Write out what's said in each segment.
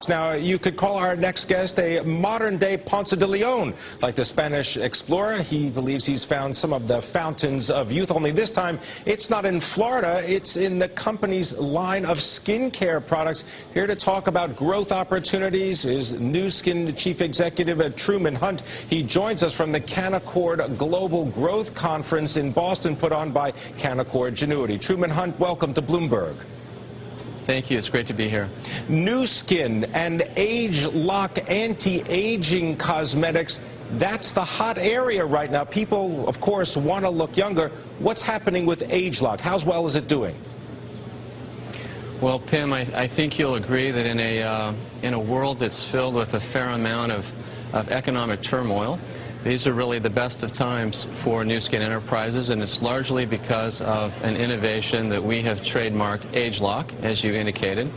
Now, you could call our next guest a modern-day Ponce de Leon. Like the Spanish explorer, he believes he's found some of the fountains of youth, only this time it's not in Florida, it's in the company's line of skincare products. Here to talk about growth opportunities is Nu Skin Chief Executive Truman Hunt. He joins us from the Canaccord Global Growth Conference in Boston, put on by Canaccord Genuity. Truman Hunt, welcome to Bloomberg. Thank you. It's great to be here. Nu Skin and age-lock anti-aging cosmetics, that's the hot area right now. People, of course, want to look younger. What's happening with age-lock? How well is it doing? Well, Pim, I think you'll agree that in a world that's filled with a fair amount of economic turmoil, these are really the best of times for Nu Skin Enterprises, and it's largely because of an innovation that we have trademarked, age-lock, as you indicated.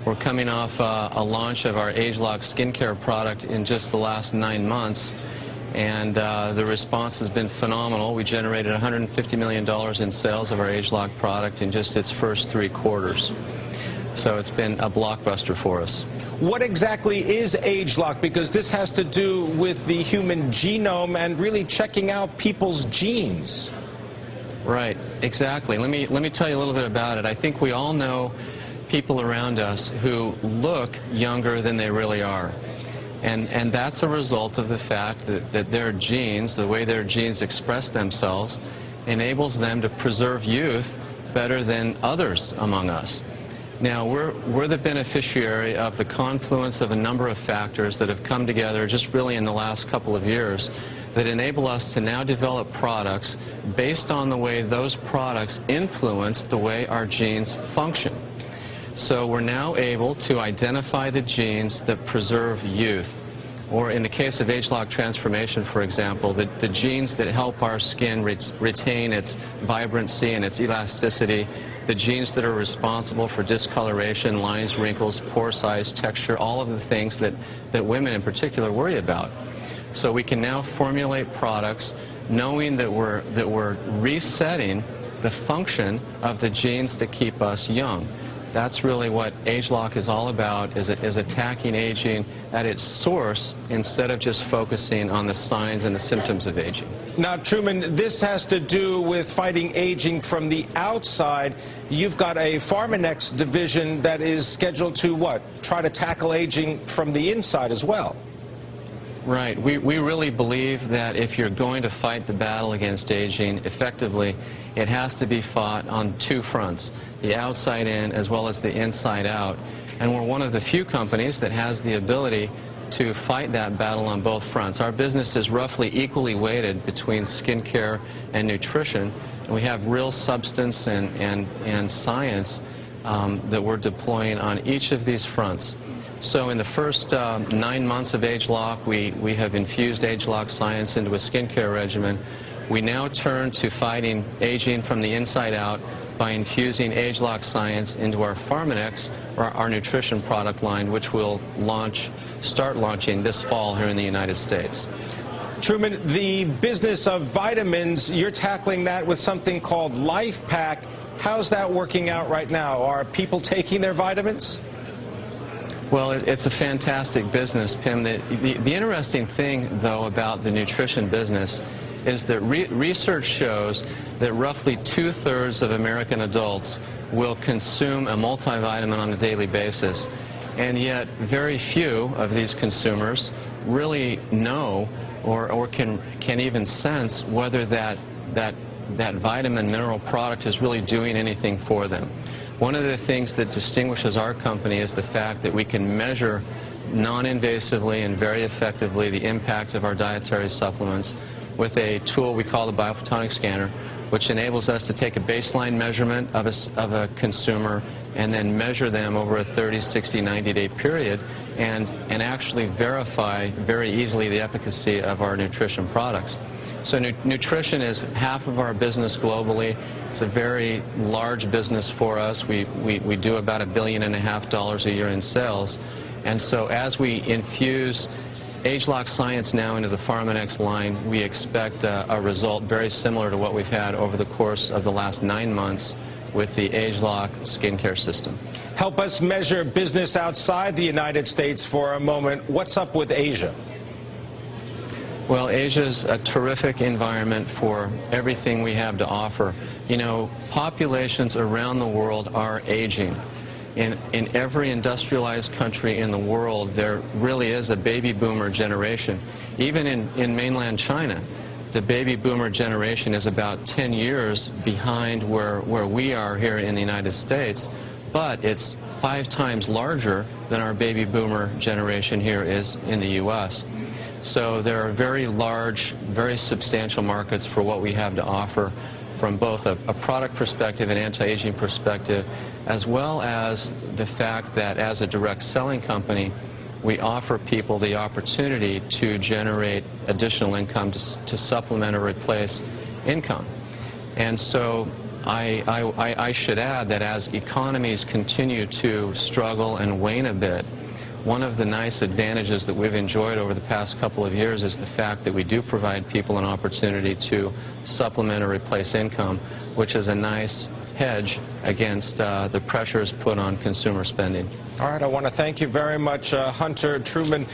We're coming off a launch of our age-lock skincare product in just the last 9 months, and the response has been phenomenal. We generated $150 million in sales of our age-lock product in just its first 3 quarters. So it's been a blockbuster for us. What exactly is age-lock? Because this has to do with the human genome and really checking out people's genes. Right, exactly. Let me tell you a little bit about it. I think we all know people around us who look younger than they really are. And that's a result of the fact that their genes, the way their genes express themselves, enables them to preserve youth better than others among us. Now, we're the beneficiary of the confluence of a number of factors that have come together just really in the last couple of years that enable us to now develop products based on the way those products influence the way our genes function. So we're now able to identify the genes that preserve youth. Or in the case of age-lock transformation, for example, the genes that help our skin retain its vibrancy and its elasticity, the genes that are responsible for discoloration, lines, wrinkles, pore size, texture, all of the things that women in particular worry about. So we can now formulate products knowing that we're resetting the function of the genes that keep us young. That's really what age-lock is all about, is attacking aging at its source instead of just focusing on the signs and the symptoms of aging. Now, Truman, this has to do with fighting aging from the outside. You've got a Pharmanex division that is scheduled to, what, try to tackle aging from the inside as well. Right. We really believe that if you're going to fight the battle against aging effectively, it has to be fought on 2 fronts, the outside in as well as the inside out. And we're one of the few companies that has the ability to fight that battle on both fronts. Our business is roughly equally weighted between skincare and nutrition, and we have real substance and science that we're deploying on each of these fronts. So in the first 9 months of age-lock, we have infused age-lock science into a skincare regimen. We now turn to fighting aging from the inside out by infusing age-lock science into our Pharmanex, or our nutrition product line, which we'll start launching this fall here in the United States. Truman, the business of vitamins, you're tackling that with something called Life Pack. How's that working out right now? Are people taking their vitamins? Well, it's a fantastic business, Pim. The interesting thing, though, about the nutrition business is that research shows that roughly 2/3 of American adults will consume a multivitamin on a daily basis, and yet very few of these consumers really know or can even sense whether that vitamin mineral product is really doing anything for them. One of the things that distinguishes our company is the fact that we can measure non-invasively and very effectively the impact of our dietary supplements with a tool we call the biophotonic scanner, which enables us to take a baseline measurement of a consumer and then measure them over a 30, 60, 90-day period and actually verify very easily the efficacy of our nutrition products. So nutrition is half of our business globally. It's a very large business for us. We do about $1.5 billion a year in sales. And so as we infuse age-lock science now into the Pharmanex line, we expect a result very similar to what we've had over the course of the last 9 months with the ageLOC skincare system. Help us measure business outside the United States for a moment. What's up with Asia? Well, Asia's a terrific environment for everything we have to offer. You know, populations around the world are aging. In every industrialized country in the world, there really is a baby boomer generation. Even in mainland China, the baby boomer generation is about 10 years behind where we are here in the United States, but it's 5 times larger than our baby boomer generation here is in the U.S. So there are very large, very substantial markets for what we have to offer from both a product perspective and anti-aging perspective, as well as the fact that as a direct selling company, we offer people the opportunity to generate additional income to supplement or replace income. And so I should add that as economies continue to struggle and wane a bit, one of the nice advantages that we've enjoyed over the past couple of years is the fact that we do provide people an opportunity to supplement or replace income, which is a nice hedge against the pressures put on consumer spending. All right, I want to thank you very much, Truman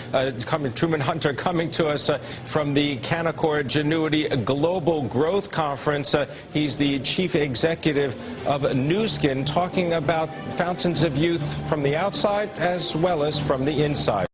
Hunter, coming to us from the Canaccord Genuity Global Growth Conference. He's the chief executive of Nu Skin, talking about fountains of youth from the outside as well as from the inside.